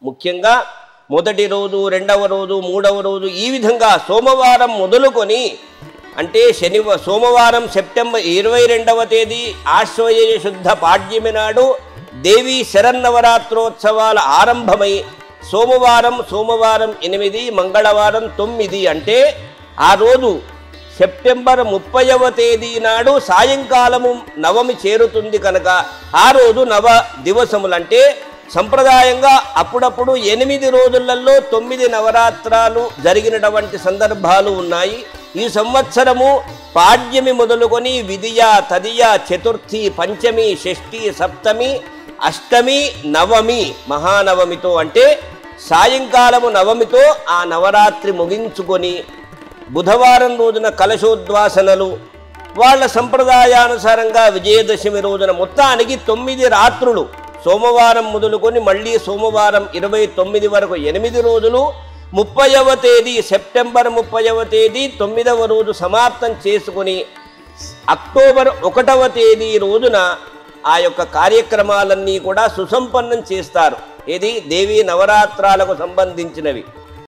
ముఖ్యంగా మొదటి రోజు, రెండవ రోజు, మూడవ రోజు ఈ విధంగా సోమవారం మొదలుకొని అంటే సోమవారం సెప్టెంబర్ 22వ తేదీ ఆశ్వయుజ శుద్ధ పాడ్యమి నాడు దేవీ శరన్నవరాత్రోత్సవాల ఆరంభమై సోమవారం 8, మంగళవారం 9 అంటే ఆ రోజు సెప్టెంబర్ 30వ తేదీ నాడు సాయంకాలము నవమి చేరుతుంది కనుక ఆ రోజు నవ దివసములంటే సంప్రదాయంగా అప్పుడప్పుడు 8 రోజులలో 9 నవరాత్రాలు జరిగినటువంటి సందర్భాలు ఉన్నాయి. ఈ సంవత్సరము పాడ్యమి మొదలుకొని విదియ, తదియ, చతుర్థి, పంచమి, షష్ఠి, సప్తమి, అష్టమి, నవమి మహానవమితో అంటే సాయంకాలము నవమితో ఆ నవరాత్రి ముగించుకొని బుధవారం రోజున కలశోద్వాసనలు వాళ్ళ సంప్రదాయానుసారంగా విజయదశమి రోజున మొత్తానికి 9 రాత్రులు సోమవారం మొదలుకొని మళ్ళీ సోమవారం 29 వరకు 8 రోజులు 30వ తేదీ సెప్టెంబర్ 30వ తేదీ 9వ రోజు సమాప్తం చేసుకుని అక్టోబర్ 1వ తేదీ రోజున ఆ యొక్క కార్యక్రమాలన్నీ కూడా సుసంపన్నం చేస్తారు. ఇది దేవీ నవరాత్రాలకు సంబంధించినవి.